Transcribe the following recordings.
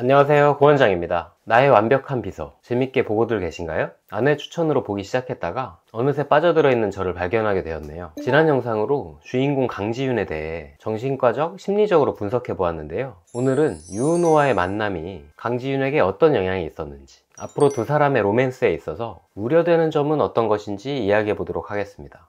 안녕하세요, 고원장입니다. 나의 완벽한 비서, 재밌게 보고들 계신가요? 아내 추천으로 보기 시작했다가 어느새 빠져들어 있는 저를 발견하게 되었네요. 지난 영상으로 주인공 강지윤에 대해 정신과적, 심리적으로 분석해 보았는데요. 오늘은 유은호와의 만남이 강지윤에게 어떤 영향이 있었는지, 앞으로 두 사람의 로맨스에 있어서 우려되는 점은 어떤 것인지 이야기해 보도록 하겠습니다.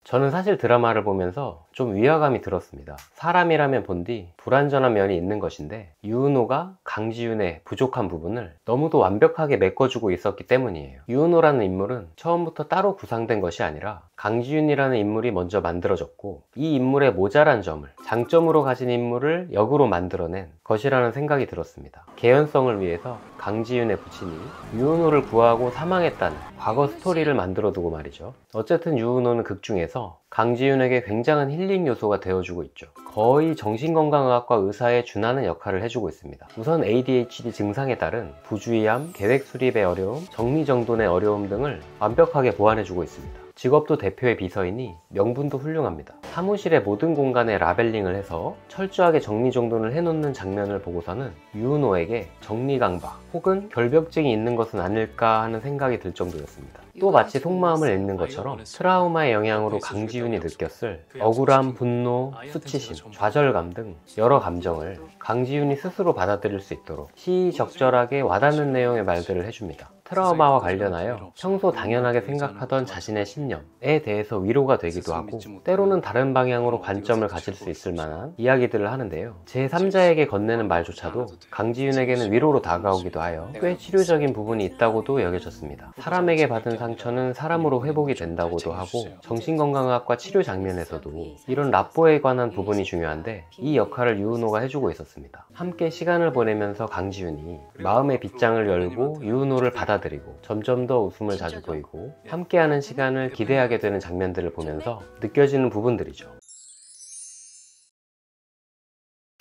저는 사실 드라마를 보면서 좀 위화감이 들었습니다. 사람이라면 본 뒤 불완전한 면이 있는 것인데 유은호가 강지윤의 부족한 부분을 너무도 완벽하게 메꿔주고 있었기 때문이에요. 유은호라는 인물은 처음부터 따로 구상된 것이 아니라 강지윤이라는 인물이 먼저 만들어졌고, 이 인물의 모자란 점을 장점으로 가진 인물을 역으로 만들어낸 것이라는 생각이 들었습니다. 개연성을 위해서 강지윤의 부친이 유은호를 구하고 사망했다는 과거 스토리를 만들어두고 말이죠. 어쨌든 유은호는 극 중에서 강지윤에게 굉장한 힐링 요소가 되어주고 있죠. 거의 정신건강의학과 의사에 준하는 역할을 해주고 있습니다. 우선 ADHD 증상에 따른 부주의함, 계획 수립의 어려움, 정리정돈의 어려움 등을 완벽하게 보완해주고 있습니다. 직업도 대표의 비서이니 명분도 훌륭합니다. 사무실의 모든 공간에 라벨링을 해서 철저하게 정리정돈을 해놓는 장면을 보고서는 유은호에게 정리강박 혹은 결벽증이 있는 것은 아닐까 하는 생각이 들 정도였습니다. 또 마치 속마음을 읽는 것처럼 트라우마의 영향으로 강지윤이 느꼈을 억울함, 분노, 수치심, 좌절감 등 여러 감정을 강지윤이 스스로 받아들일 수 있도록 시의적절하게 와닿는 내용의 말들을 해줍니다. 트라우마와 관련하여 평소 당연하게 생각하던 자신의 신념에 대해서 위로가 되기도 하고, 때로는 다른 방향으로 관점을 가질 수 있을 만한 이야기들을 하는데요. 제3자에게 건네는 말조차도 강지윤에게는 위로로 다가오기도 하여 꽤 치료적인 부분이 있다고도 여겨졌습니다. 사람에게 받은 상처는 사람으로 회복이 된다고도 하고, 정신건강의학과 치료 장면에서도 이런 납보에 관한 부분이 중요한데 이 역할을 유은호가 해주고 있었습니다. 함께 시간을 보내면서 강지윤이 마음의 빗장을 열고 유은호를 받아들이고 점점 더 웃음을 자주 보이고 함께하는 시간을 기대하게 되는 장면들을 보면서 느껴지는 부분들이죠.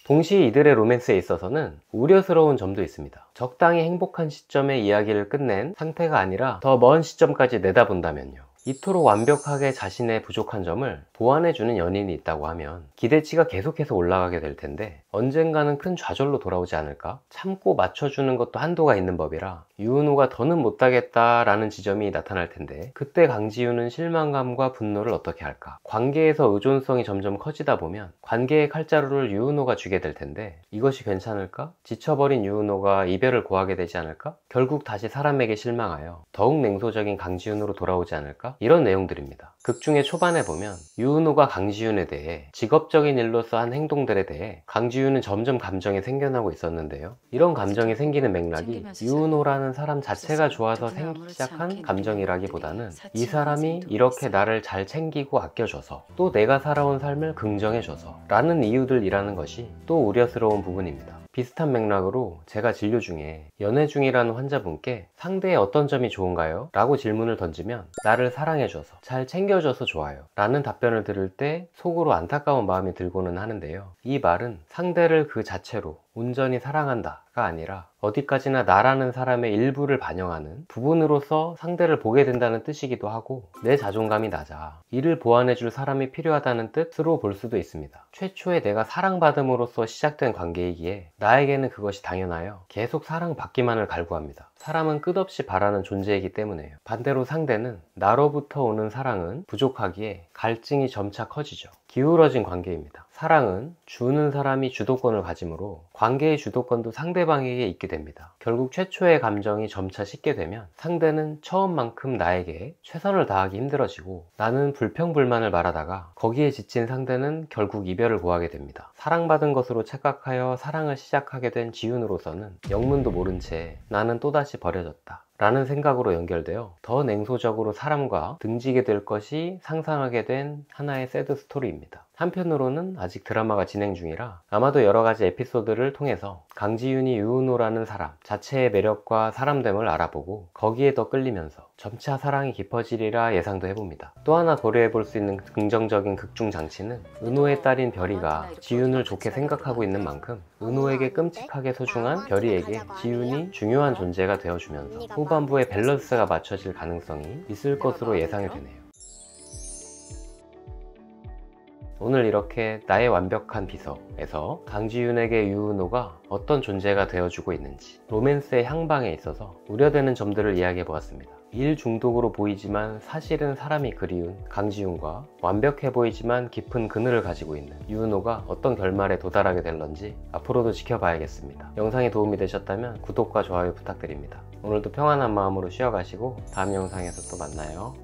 동시에 이들의 로맨스에 있어서는 우려스러운 점도 있습니다. 적당히 행복한 시점에 이야기를 끝낸 상태가 아니라 더 먼 시점까지 내다본다면요. 이토록 완벽하게 자신의 부족한 점을 보완해주는 연인이 있다고 하면 기대치가 계속해서 올라가게 될 텐데 언젠가는 큰 좌절로 돌아오지 않을까? 참고 맞춰주는 것도 한도가 있는 법이라 유은호가 더는 못하겠다라는 지점이 나타날 텐데, 그때 강지윤은 실망감과 분노를 어떻게 할까? 관계에서 의존성이 점점 커지다 보면 관계의 칼자루를 유은호가 쥐게 될 텐데 이것이 괜찮을까? 지쳐버린 유은호가 이별을 고하게 되지 않을까? 결국 다시 사람에게 실망하여 더욱 냉소적인 강지윤으로 돌아오지 않을까? 이런 내용들입니다. 극중의 초반에 보면 유은호가 강지윤에 대해 직업적인 일로서 한 행동들에 대해 강지윤은 점점 감정이 생겨나고 있었는데요. 이런 감정이 생기는 맥락이 유은호라는 사람 자체가 좋아서 생기기 시작한 감정이라기보다는 이 사람이 이렇게 나를 잘 챙기고 아껴줘서 또 내가 살아온 삶을 긍정해줘서 라는 이유들이라는 것이 또 우려스러운 부분입니다. 비슷한 맥락으로 제가 진료 중에 연애 중이라는 환자분께 상대의 어떤 점이 좋은가요? 라고 질문을 던지면 나를 사랑해줘서 잘 챙겨줘서 좋아요 라는 답변을 들을 때 속으로 안타까운 마음이 들고는 하는데요. 이 말은 상대를 그 자체로 온전히 사랑한다가 아니라 어디까지나 나라는 사람의 일부를 반영하는 부분으로서 상대를 보게 된다는 뜻이기도 하고, 내 자존감이 낮아 이를 보완해줄 사람이 필요하다는 뜻으로 볼 수도 있습니다. 최초에 내가 사랑받음으로써 시작된 관계이기에 나에게는 그것이 당연하여 계속 사랑받기만을 갈구합니다. 사람은 끝없이 바라는 존재이기 때문에요. 반대로 상대는 나로부터 오는 사랑은 부족하기에 갈증이 점차 커지죠. 기울어진 관계입니다. 사랑은 주는 사람이 주도권을 가지므로 관계의 주도권도 상대방에게 있게 됩니다. 결국 최초의 감정이 점차 식게 되면 상대는 처음만큼 나에게 최선을 다하기 힘들어지고 나는 불평불만을 말하다가 거기에 지친 상대는 결국 이별을 고하게 됩니다. 사랑받은 것으로 착각하여 사랑을 시작하게 된 지윤으로서는 영문도 모른 채 나는 또다시 버려졌다 라는 생각으로 연결되어 더 냉소적으로 사람과 등지게 될 것이 상상하게 된 하나의 새드 스토리입니다. 한편으로는 아직 드라마가 진행 중이라 아마도 여러가지 에피소드를 통해서 강지윤이 유은호라는 사람 자체의 매력과 사람됨을 알아보고 거기에 더 끌리면서 점차 사랑이 깊어지리라 예상도 해봅니다. 또 하나 고려해볼 수 있는 긍정적인 극중 장치는 은호의 딸인 별이가 지윤을 좋게 생각하고 있는 만큼 은호에게 끔찍하게 소중한 별이에게 지윤이 중요한 존재가 되어주면서 후반부에 밸런스가 맞춰질 가능성이 있을 것으로 예상이 되네요. 오늘 이렇게 나의 완벽한 비서에서 강지윤에게 유은호가 어떤 존재가 되어주고 있는지, 로맨스의 향방에 있어서 우려되는 점들을 이야기해 보았습니다. 일 중독으로 보이지만 사실은 사람이 그리운 강지윤과 완벽해 보이지만 깊은 그늘을 가지고 있는 유은호가 어떤 결말에 도달하게 될런지 앞으로도 지켜봐야겠습니다. 영상이 도움이 되셨다면 구독과 좋아요 부탁드립니다. 오늘도 평안한 마음으로 쉬어가시고 다음 영상에서 또 만나요.